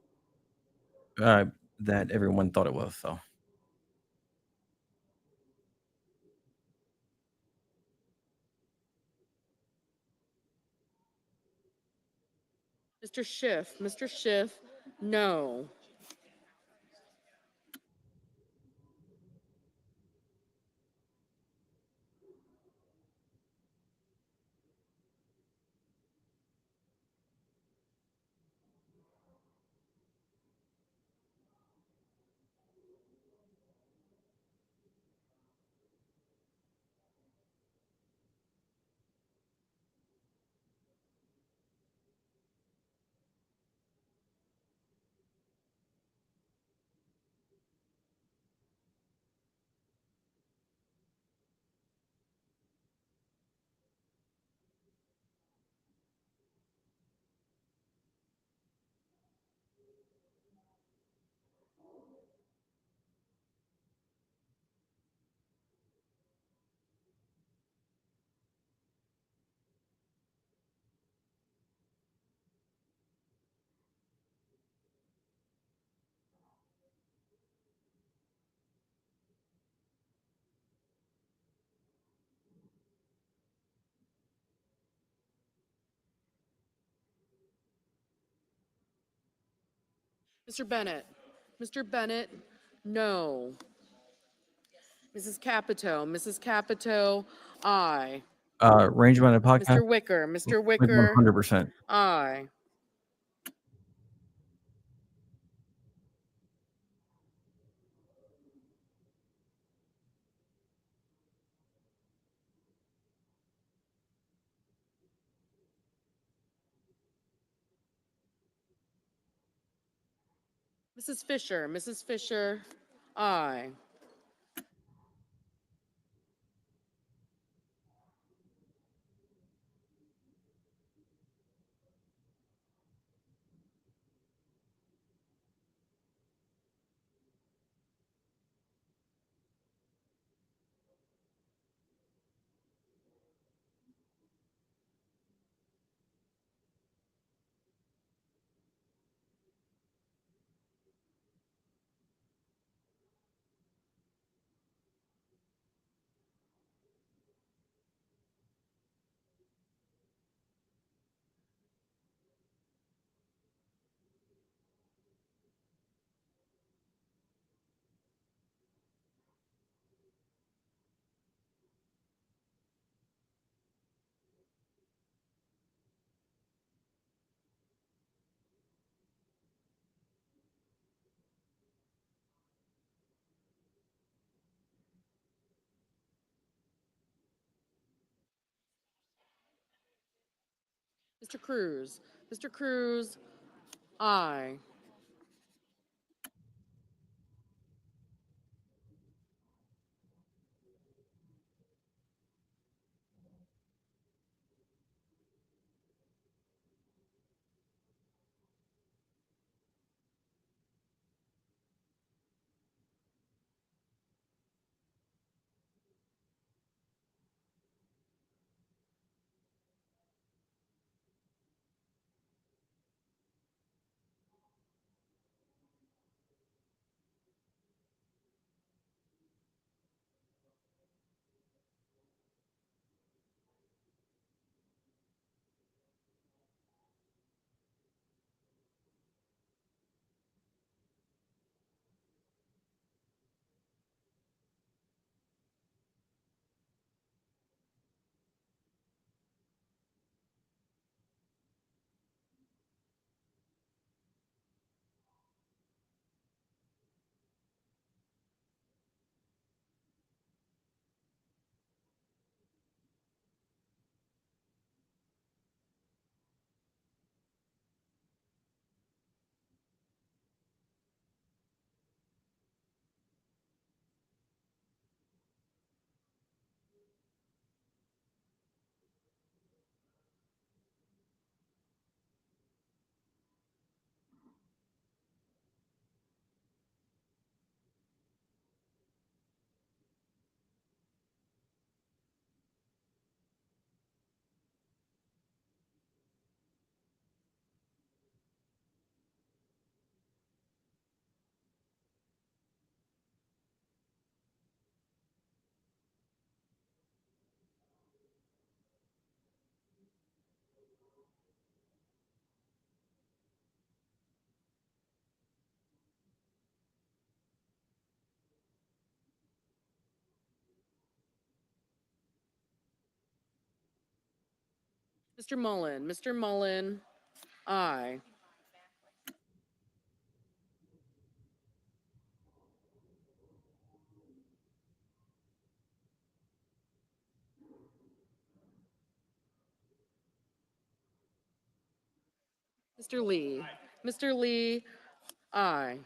uh, that everyone thought it was. So Mr. Schiff, no. Mr. Bennett, no. Mrs. Capito, aye. Range Bounded Podcast, Mr. like Wicker, 100%. aye. Mrs. Fisher, aye. Mr. Cruz. Mr. Cruz, aye. Mr. Mullen. Mr. Mullen, aye. Mr. Lee. Mr. Lee, aye.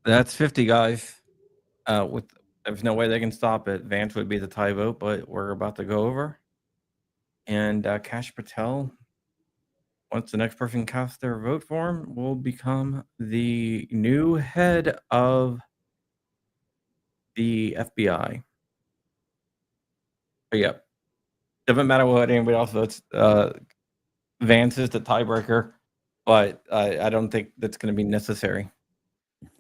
That's 50, guys. There's no way they can stop it. Vance would be the tie vote, but we're about to go over. And Kash Patel, once the next person casts their vote for him, will become the new head of the FBI. But yeah, doesn't matter what anybody else votes. Vance is the tiebreaker, but I don't think that's going to be necessary.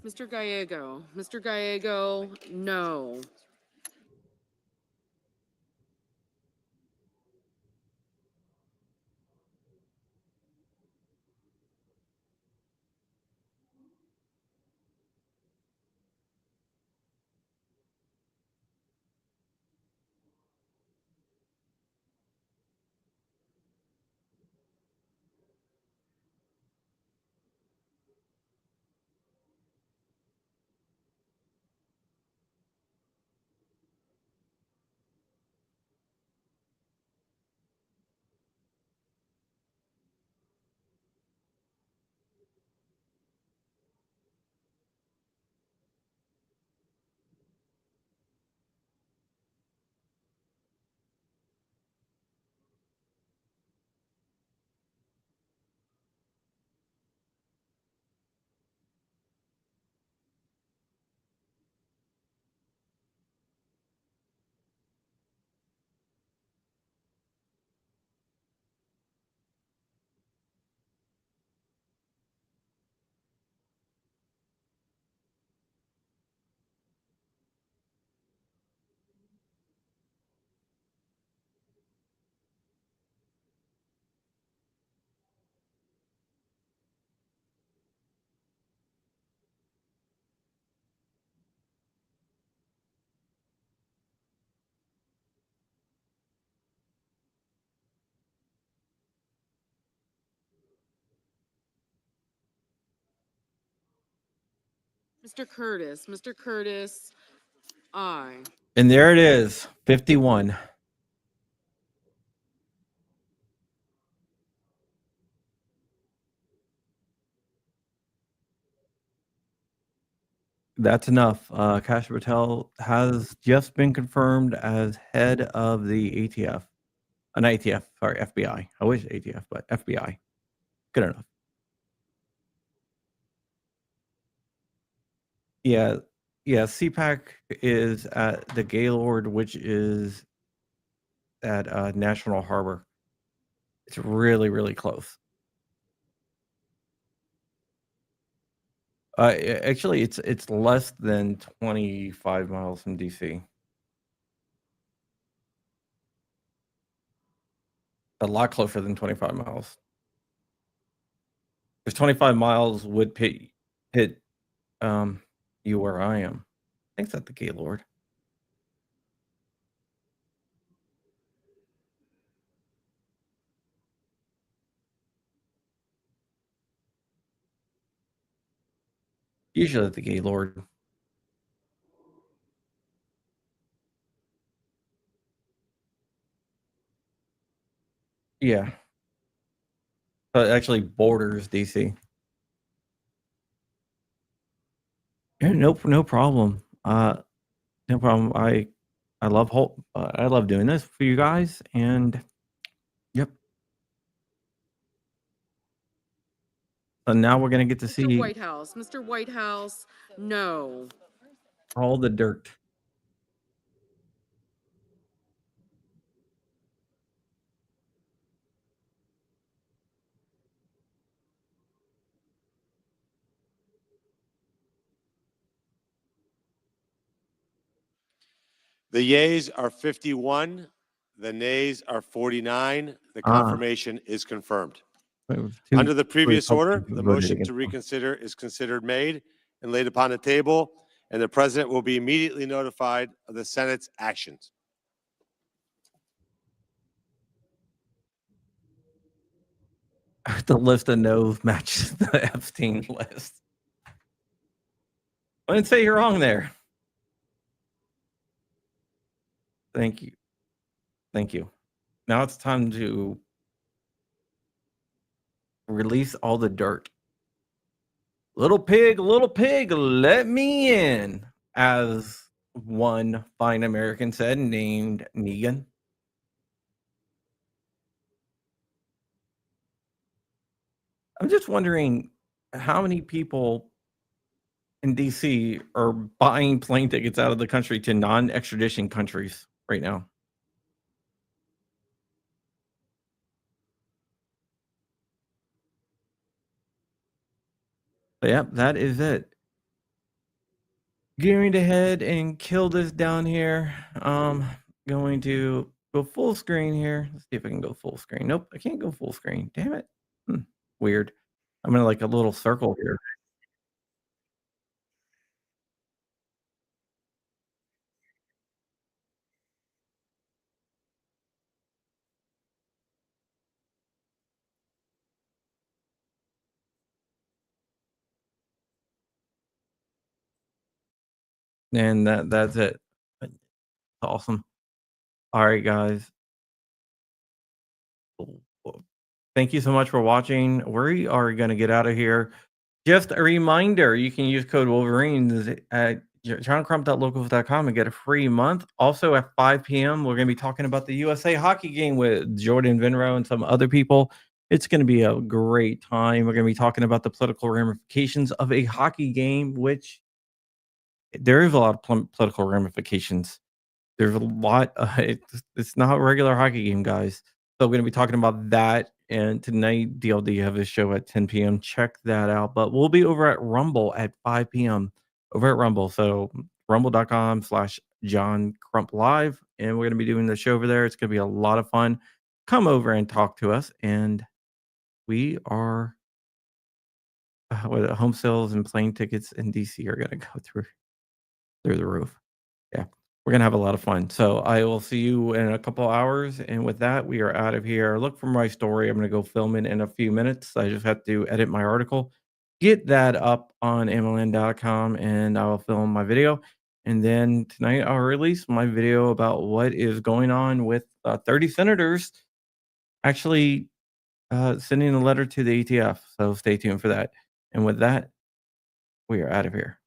Mr. Gallego. Mr. Gallego, no. Mr. Curtis. Mr. Curtis, aye. And there it is, 51. That's enough. Kash Patel has just been confirmed as head of the ATF. An ATF, sorry, FBI. I wish ATF, but FBI. Good enough. Yeah, yeah. CPAC is at the Gaylord, which is at National Harbor. It's really, really close. Actually, it's less than 25 miles from DC. A lot closer than 25 miles. Because 25 miles would hit you where I am. I think it's at the Gaylord. Usually at the Gaylord. Yeah. But actually borders DC. Yeah, no problem. No problem. I love doing this for you guys, and yep. So now we're gonna get to Mr. see Whitehouse, Mr. Whitehouse, no. all the dirt. The yeas are 51, the nays are 49. The Ah, confirmation is confirmed. two Under the previous order, Republicans the voted motion against to them. reconsider is considered made and laid upon the table, and the president will be immediately notified of the Senate's actions. The list of no's matches the Epstein list. I didn't say you're wrong there. Thank you. Thank you. Now it's time to release all the dirt. Little pig, let me in, as one fine American said, named Negan. I'm just wondering how many people in DC are buying plane tickets out of the country to non-extradition countries right now. But yeah, that is it. Going ahead and kill this down here. Going to go full screen here. Let's see if I can go full screen. Nope, I can't go full screen. Damn it. Weird. I'm in like a little circle here. And that's it. Awesome. All right, guys. Thank you so much for watching. We are going to get out of here. Just a reminder, you can use code Wolverines at johncrump.locals.com and get a free month. Also at 5 p.m., we're going to be talking about the USA hockey game with Jordan Vinro and some other people. It's going to be a great time. We're going to be talking about the political ramifications of a hockey game, which there is a lot of political ramifications. There's a lot. It's not a regular hockey game, guys. So we're going to be talking about that. And tonight, DLD have a show at 10 p.m. Check that out. But we'll be over at Rumble at 5 p.m. over at Rumble. So rumble.com/John Crump Live. And we're going to be doing the show over there. It's going to be a lot of fun. Come over and talk to us. And we are, home sales and plane tickets in DC are going to go through the roof. Yeah, we're gonna have a lot of fun. So I will see you in a couple hours. And with that, we are out of here. Look for my story. I'm gonna go film it in a few minutes. I just have to edit my article, get that up on MLN.com, and I'll film my video. And then tonight I'll release my video about what is going on with 30 senators actually sending a letter to the ATF. So stay tuned for that. And with that, we are out of here.